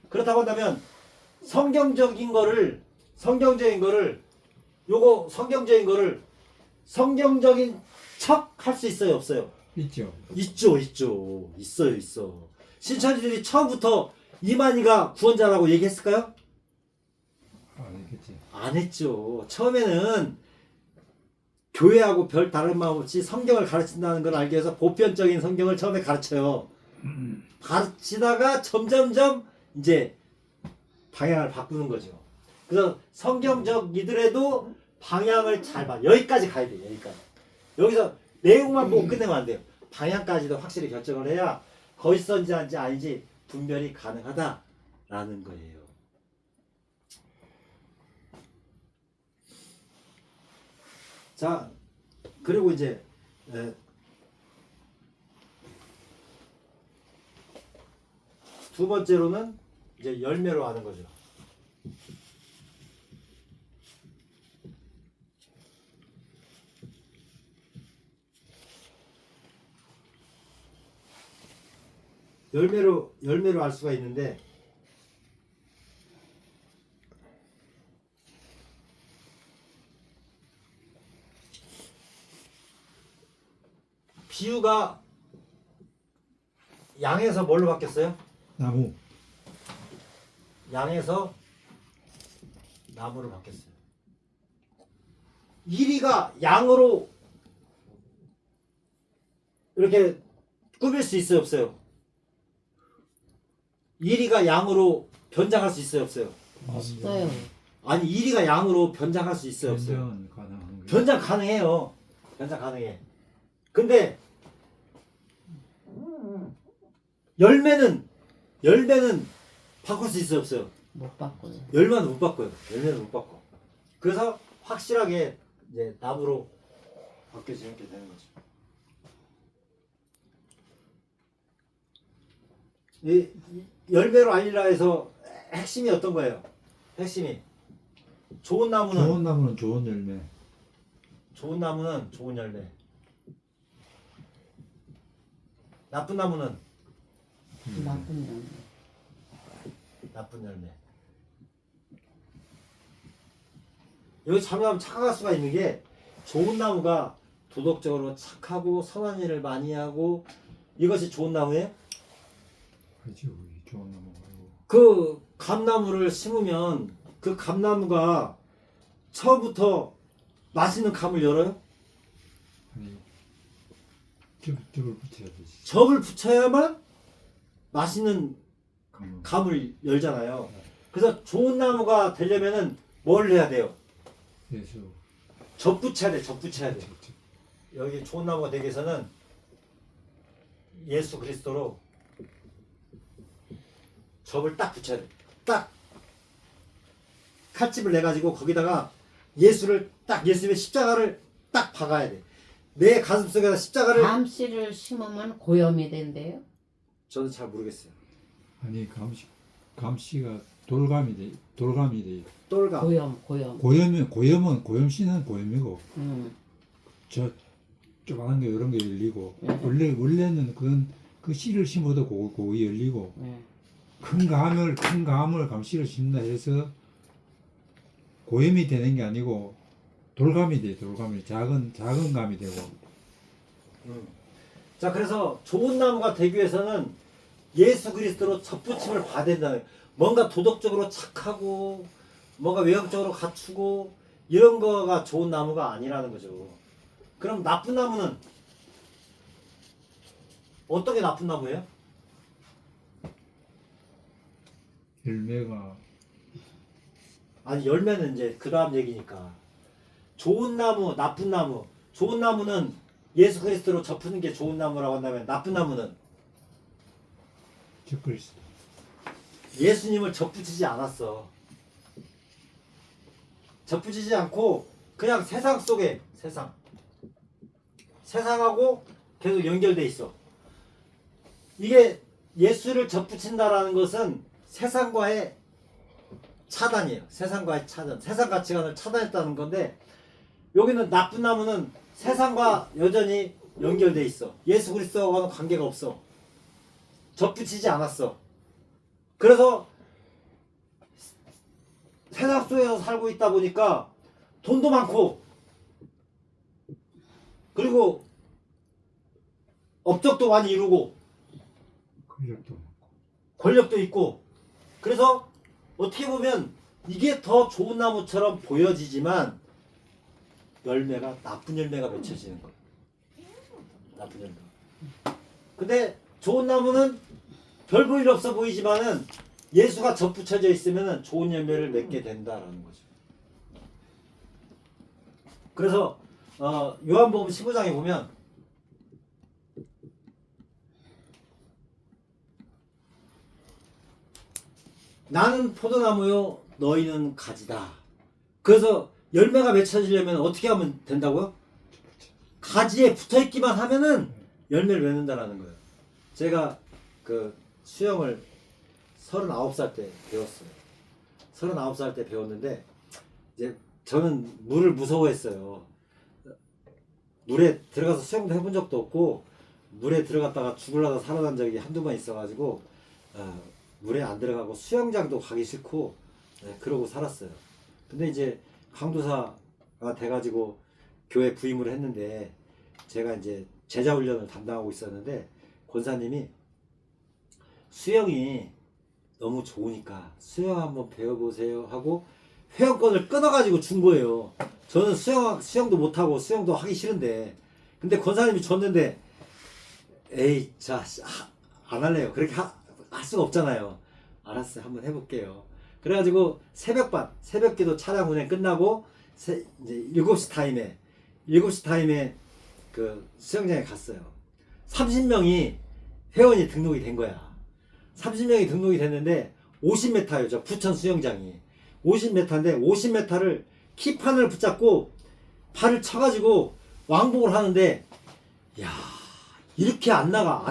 그렇다고 한다면 성경적인 거를 성경적인 척 할 수 있어요, 없어요? 있죠. 있죠. 있어. 신천지들이 처음부터 이만희가 구원자라고 얘기했을까요? 알겠지. 안 했죠. 처음에는 교회하고 별 다른 마음 없이 성경을 가르친다는 걸 알기 위해서 보편적인 성경을 처음에 가르쳐요. 가르치다가 점점점 이제 방향을 바꾸는 거죠. 그래서 성경적이더라도 방향을 잘 봐. 여기까지 가야 돼요. 여기까지. 여기서 내용만 보고 끝내면 안 돼요. 방향까지도 확실히 결정을 해야 거짓 선지자인지 아닌지 분별이 가능하다라는 거예요. 자, 그리고 이제 두 번째로는 이제 열매로 하는 거죠. 열매로 알 수가 있는데 비유가 양에서 뭘로 바뀌었어요? 나무. 양에서 나무로 바뀌었어요. 이리가 양으로 이렇게 꾸밀 수 있어요, 없어요? 이리가 양으로 변장할 수 있어요, 없어요? 없어요. 아니, 이리가 양으로 변장할 수 있어요, 없어요? 변장은 가능한 게. 변장 가능해요. 변장 가능해. 근데 열매는 바꿀 수 있어요, 없어요? 못 바꿔요. 열매는 못 바꿔요. 열매는 못 바꿔. 그래서 확실하게 이제 나무로 바뀌어지는 게 되는 거죠. 이 열매로 알리라 해서 핵심이 어떤 거예요? 핵심이 좋은 나무는 좋은 나무는 좋은 열매. 좋은 나무는 좋은 열매. 나쁜 나무는 나쁜 년. 나쁜 열매. 여기 잘못하면 착각할 수가 있는 게 좋은 나무가 도덕적으로 착하고 선한 일을 많이 하고 이것이 좋은 나무예요? 그렇지. 우리 좋은 나무 말고. 그 감나무를 심으면 그 감나무가 처음부터 맛있는 감을 열어요? 아니, 접을 붙여야 되지. 접을 붙여야만 맛있는 감은. 감을 열잖아요. 그래서 좋은 나무가 되려면은 뭘 해야 돼요? 예수. 접붙여야 돼. 접붙여야 돼. 여기 좋은 나무가 되기 위해서는 예수 그리스도로 접을 딱 붙여야 돼. 딱 칼집을 내 가지고 거기다가 예수를 딱 예수님의 십자가를 딱 박아야 돼. 내 가슴 속에다 십자가를. 감씨를 심으면 고염이 된대요. 저는 잘 모르겠어요. 아니 감씨가 돌감이 돼. 똘감. 고염. 고염은 고염씨는 고염이고 음. 저 조그만 게 이런 게 열리고 네. 원래는 그건 그 씨를 심어도 고기 열리고 네. 큰 감을 감씨를 심다 해서 고염이 되는 게 아니고 돌감이 돼. 돌감이 작은 감이 되고. 자, 그래서 좋은 나무가 되기 위해서는 예수 그리스도로 접붙임을 받아야 된다. 뭔가 도덕적으로 착하고 뭔가 외형적으로 갖추고 이런 거가 좋은 나무가 아니라는 거죠. 그럼 나쁜 나무는 어떤 게 나쁜 나무예요? 열매가 아니, 열매는 이제 그 다음 얘기니까. 좋은 나무, 나쁜 나무. 좋은 나무는 예수 그리스도로 접히는 게 좋은 나무라고 한다면 나쁜 나무는 적그리스도. 예수님을 접붙이지 않았어. 접붙이지 않고 그냥 세상 속에 세상하고 계속 연결돼 있어. 이게 예수를 접붙인다라는 것은 세상과의 차단이에요. 세상과의 차단. 세상 가치관을 차단했다는 건데 여기는 나쁜 나무는 세상과 여전히 연결돼 있어. 예수 그리스도와는 관계가 없어. 접붙이지 않았어. 그래서 세상 속에서 살고 있다 보니까 돈도 많고 그리고 업적도 많이 이루고 권력도 많고. 권력도 있고 그래서 어떻게 보면 이게 더 좋은 나무처럼 보여지지만 열매가 나쁜 열매가 맺혀지는 거예요. 나쁜 열매. 근데 좋은 나무는 별 볼 일 없어 보이지만은 예수가 접붙여져 있으면 좋은 열매를 맺게 된다라는 거죠. 그래서 요한복음 15장에 보면 나는 포도나무요 너희는 가지다. 그래서 열매가 맺혀지려면 어떻게 하면 된다고요? 가지에 붙어있기만 하면은 열매를 맺는다라는 거예요. 제가 그 수영을 39살 때 배웠어요. 39살 때 배웠는데 이제 저는 물을 무서워했어요. 물에 들어가서 수영도 해본 적도 없고 물에 들어갔다가 죽으려다 살아난 적이 한두 번 있어가지고 물에 안 들어가고 수영장도 가기 싫고 그러고 살았어요. 근데 이제 강도사가 돼가지고 교회 부임을 했는데 제가 이제 제자 훈련을 담당하고 있었는데 권사님이 수영이 너무 좋으니까 수영 한번 배워보세요 하고 회원권을 끊어가지고 준 거예요. 저는 수영도 못하고 수영도 하기 싫은데 근데 권사님이 줬는데 에이 자 안 할래요. 그렇게 할 수가 없잖아요. 알았어요. 한번 해볼게요. 그래가지고 새벽기도 차량 운행 끝나고 이제 7시 타임에 그 수영장에 갔어요. 30명이 회원이 등록이 된 거야. 30명이 등록이 됐는데 50m예요. 저 부천 수영장이 50m인데 50m를 키판을 붙잡고 발을 쳐가지고 왕복을 하는데 야 이렇게 안 나가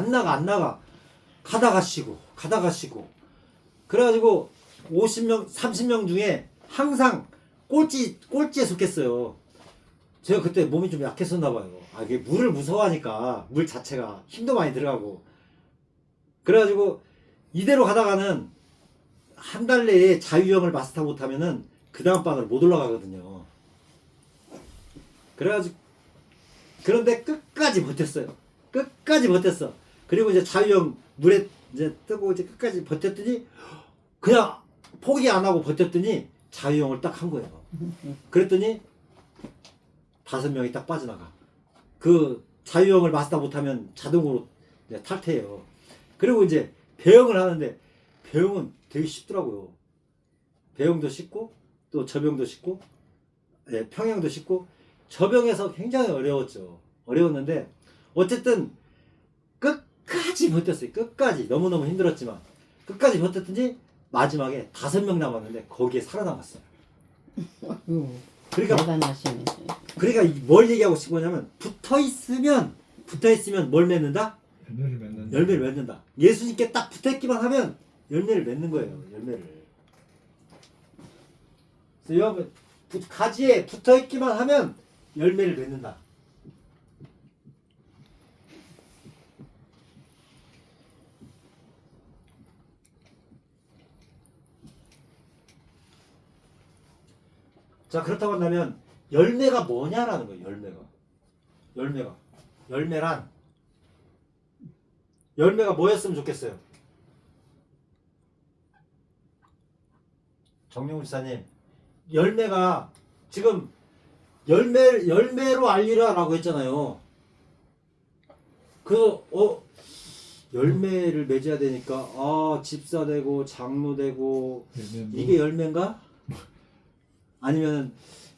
가다가 쉬고 그래가지고 50명 30명 중에 항상 꼴찌에 속했어요. 제가 그때 몸이 좀 약했었나 봐요. 이게 물을 무서워하니까 물 자체가 힘도 많이 들어가고 그래가지고 이대로 가다가는 한 달 내에 자유형을 마스터 못하면은 그 다음 반으로 못 올라가거든요. 그래가지고 그런데 끝까지 버텼어요. 그리고 이제 자유형 물에 이제 뜨고 이제 끝까지 버텼더니 그냥 포기 안 하고 버텼더니 자유형을 딱 한 거예요. 그랬더니 5명이 딱 빠져나가. 그 자유형을 마스터 못하면 자동으로 이제 탈퇴해요. 그리고 이제 배영을 하는데 배영은 되게 쉽더라고요. 배영도 쉽고 또 접영도 쉽고 평영도 쉽고 저병에서 굉장히 어려웠죠. 어려웠는데 어쨌든 끝까지 버텼어요. 끝까지. 너무너무 힘들었지만 끝까지 버텼더니 마지막에 5명 남았는데 거기에 살아남았어요. 아이고, 그러니까 대단하시네. 뭘 얘기하고 싶은 거냐면 붙어있으면 뭘 맺는다? 열매를 맺는. 열매를 맺는다. 예수님께 딱 붙어있기만 하면 열매를 맺는 거예요. 열매를. 그래서 여러분 가지에 붙어있기만 하면 열매를 맺는다. 자, 그렇다고 한다면 열매가 뭐냐라는 거예요. 열매가 뭐였으면 좋겠어요? 정용 지사님, 열매가 지금 열매로 알리라라고 했잖아요. 열매를 맺어야 되니까 집사 되고 장로 되고 이게 열매인가? 아니면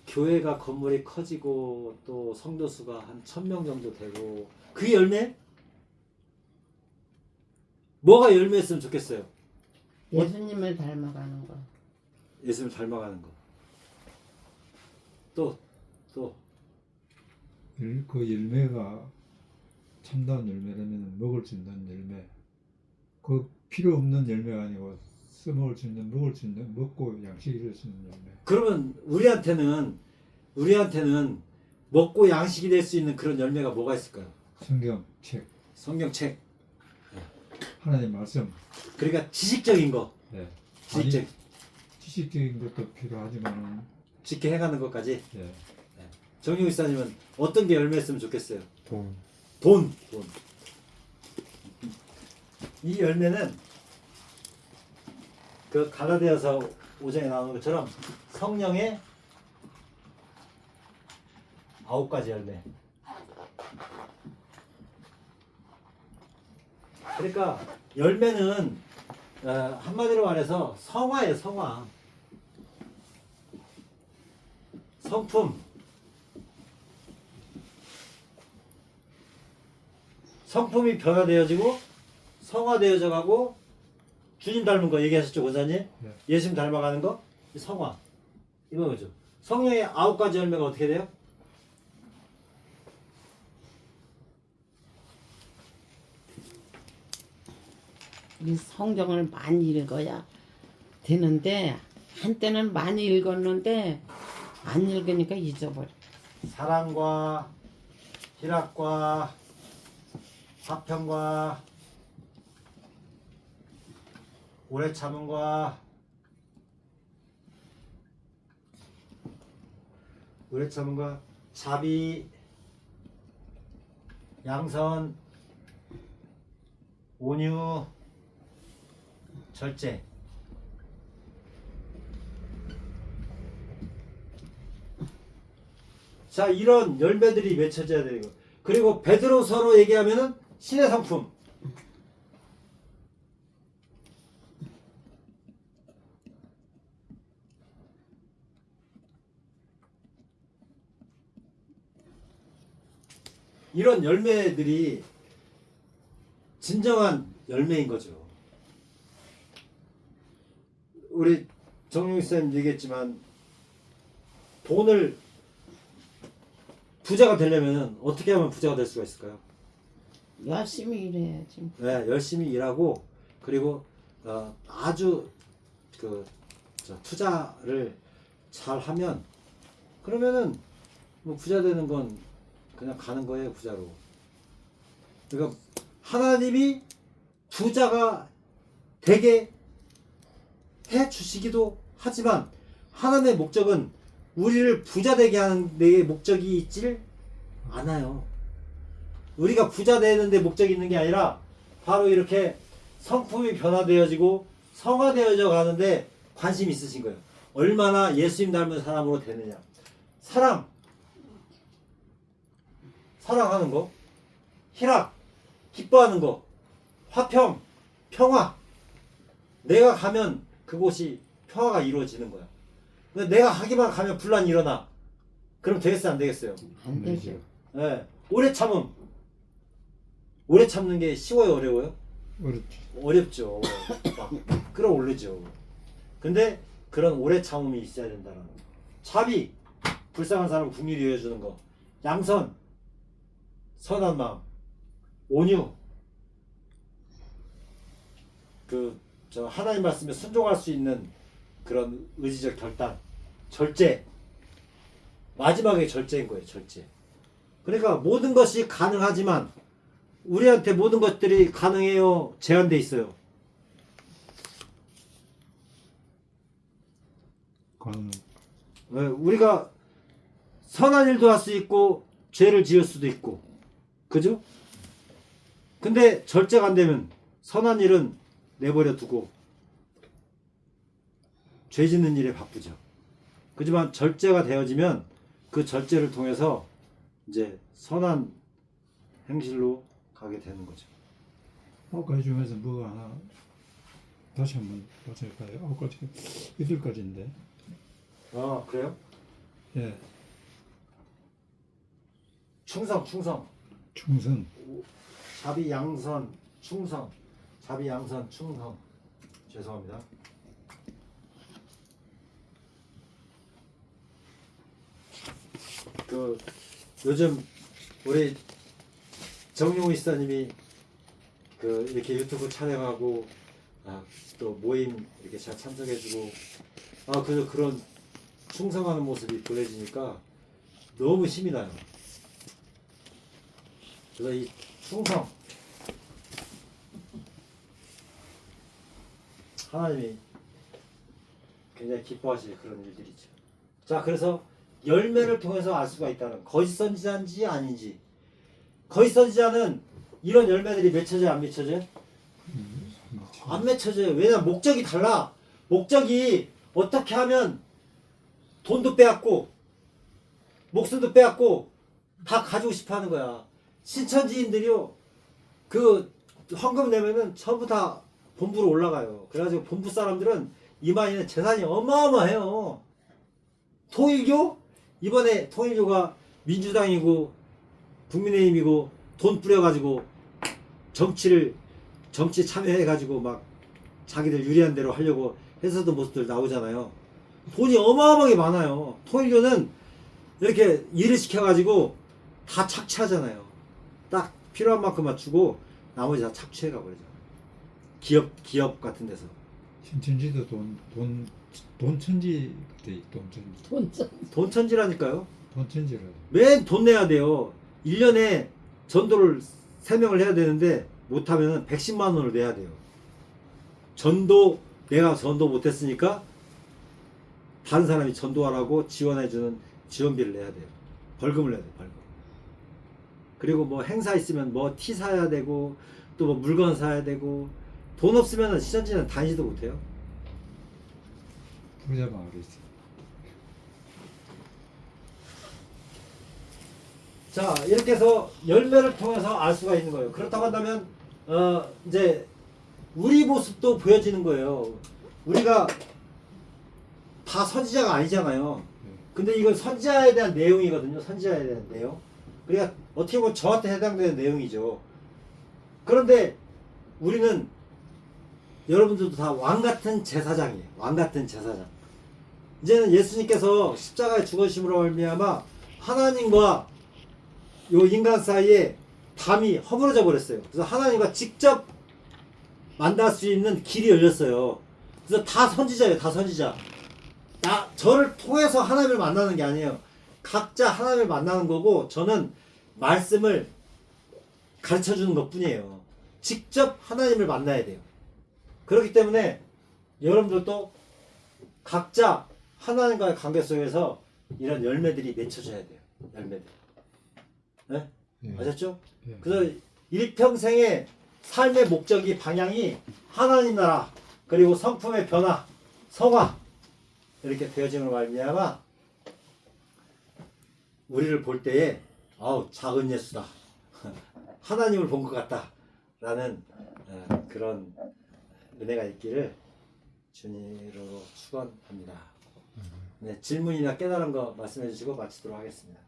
교회가 건물이 커지고 또 성도 수가 한 1000명 정도 되고 그게 열매? 뭐가 열매였으면 좋겠어요? 예수님을 닮아가는 거. 예수님 닮아가는 거. 또 그 열매가 참다운 열매라면 먹을 수 있는 열매. 그 필요 없는 열매가 아니고 써먹을 수 있는, 먹을 수 있는, 먹고 양식이 될 수 있는 열매. 그러면 우리한테는 먹고 양식이 될 수 있는 그런 열매가 뭐가 있을까요? 성경책, 성경책. 하나님 말씀. 그러니까 지식적인 거. 네. 지식적 지식적인 것도 필요하지만, 지켜 해가는 것까지. 네. 정용 이사님은 어떤 게 열매였으면 좋겠어요? 돈. 이 열매는 그 갈라디아서 5장에 나오는 것처럼 성령의 9가지 열매. 그러니까 열매는 한마디로 말해서 성화예요. 성화. 성품. 성품이 변화되어지고 성화되어져 가고 주님 닮은 거 얘기하셨죠, 원사님? 네. 예수님 닮아가는 거? 성화. 이거 그죠? 성령의 9가지 열매가 어떻게 돼요? 이 성경을 많이 읽어야 되는데 한때는 많이 읽었는데 안 읽으니까 잊어버려. 사랑과 희락과 화평과 오래 참음과 자비, 양선, 온유, 절제. 자, 이런 열매들이 맺혀져야 되고, 그리고 베드로서로 얘기하면은 신의 성품. 이런 열매들이 진정한 열매인 거죠. 우리 정용 쌤 얘기했지만 부자가 되려면 어떻게 하면 부자가 될 수가 있을까요? 열심히 일해야지. 네, 열심히 일하고 그리고 아주 투자를 잘 하면 그러면은 뭐 부자 되는 건 그냥 가는 거예요, 부자로. 그러니까 하나님이 부자가 되게 해 주시기도 하지만 하나님의 목적은 우리를 부자 되게 하는 데 목적이 있질 않아요. 우리가 부자 되는 데 목적이 있는 게 아니라 바로 이렇게 성품이 변화되어지고 성화되어져 가는데 관심이 있으신 거예요. 얼마나 예수님 닮은 사람으로 되느냐. 사랑하는 거, 희락, 기뻐하는 거, 화평, 평화. 내가 가면 그곳이 평화가 이루어지는 거야. 근데 내가 하기만 가면 분란이 일어나. 그럼 되겠어요, 안 되겠어요? 안 되죠. 예. 오래 참음. 오래 참는 게 쉬워요, 어려워요? 어렵지. 어렵죠. 막 끌어올리죠. 근데 그런 오래 참음이 있어야 된다는 거. 자비, 불쌍한 사람 국리를 이어주는 거. 양선, 선한 마음. 온유, 저 하나님 말씀에 순종할 수 있는 그런 의지적 결단. 절제. 마지막에 절제인 거예요, 절제. 그러니까 모든 것이 가능하지만 우리한테 모든 것들이 가능해요? 제한돼 있어요? 가능. 네, 우리가 선한 일도 할 수 있고 죄를 지을 수도 있고, 그죠? 근데 절제가 안 되면 선한 일은 내버려 두고 죄 짓는 일에 바쁘죠. 그지만 절제가 되어지면 그 절제를 통해서 이제 선한 행실로 가게 되는 거죠. 9가지 중에서 뭐가 하나 다시 한번 말씀해볼까요? 9가지, 8가지인데. 아, 그래요? 예, 충성, 충성. 충성. 자비, 양선, 충성. 자비, 양선, 충성. 죄송합니다. 요즘 우리 정용우 이사님이 이렇게 유튜브 촬영하고 또 모임 이렇게 잘 참석해주고 그런 충성하는 모습이 보여지니까 너무 힘이 나요. 그래서 이 충성 하나님이 굉장히 기뻐하실 그런 일들이죠. 자, 그래서 열매를 통해서 알 수가 있다는, 거짓 선지자인지 아닌지. 거짓 선지자는 이런 열매들이 맺혀져요, 안 맺혀져요? 안 맺혀져요. 왜냐면 목적이 달라. 목적이 어떻게 하면 돈도 빼앗고 목숨도 빼앗고 다 가지고 싶어 하는 거야. 신천지인들이요, 헌금 내면은 전부 다 본부로 올라가요. 그래가지고 본부 사람들은 이만희는 재산이 어마어마해요. 통일교? 이번에 통일교가 민주당이고 국민의힘이고 돈 뿌려가지고 정치 참여해가지고 막 자기들 유리한 대로 하려고 해서던 모습들 나오잖아요. 돈이 어마어마하게 많아요. 통일교는 이렇게 일을 시켜가지고 다 착취하잖아요. 딱 필요한 만큼만 주고 나머지 다 착취해가 버리잖아요. 기업 같은 데서. 신천지도 돈 천지 같아. 돈 천지. 돈 돈 천지라니까요. 돈 천지라. 맨 돈 내야 돼요. 1년에 전도를 3명을 해야 되는데 못하면 110만 원을 내야 돼요. 내가 전도 못했으니까 다른 사람이 전도하라고 지원해주는 지원비를 내야 돼요. 벌금을 내야 돼요. 벌금. 그리고 뭐 행사 있으면 뭐 티 사야 되고 또 뭐 물건 사야 되고, 돈 없으면 신천지는 다니지도 못해요. 부자 마을이 있어. 자, 이렇게 해서 열매를 통해서 알 수가 있는 거예요. 그렇다고 한다면 이제 우리 모습도 보여지는 거예요. 우리가 다 선지자가 아니잖아요. 근데 이건 선지자에 대한 내용이거든요. 선지자에 대한 내용. 그러니까 어떻게 보면 저한테 해당되는 내용이죠. 그런데 우리는, 여러분들도 다 왕같은 제사장이에요. 왕같은 제사장. 이제는 예수님께서 십자가에 죽으심으로 말미암아 하나님과 요 인간 사이에 담이 허물어져 버렸어요. 그래서 하나님과 직접 만날 수 있는 길이 열렸어요. 그래서 다 선지자예요. 다 선지자. 저를 통해서 하나님을 만나는 게 아니에요. 각자 하나님을 만나는 거고, 저는 말씀을 가르쳐 주는 것 뿐이에요. 직접 하나님을 만나야 돼요. 그렇기 때문에 여러분들도 각자 하나님과의 관계 속에서 이런 열매들이 맺혀져야 돼요. 열매들. 네? 예. 아셨죠? 예. 그래서 일평생의 삶의 목적이, 방향이 하나님 나라, 그리고 성품의 변화, 성화, 이렇게 되어짐을 말미암아 우리를 볼 때에 작은 예수다, 하나님을 본 것 같다 라는 그런 은혜가 있기를 주님으로 축원합니다. 네, 질문이나 깨달은 거 말씀해 주시고 마치도록 하겠습니다.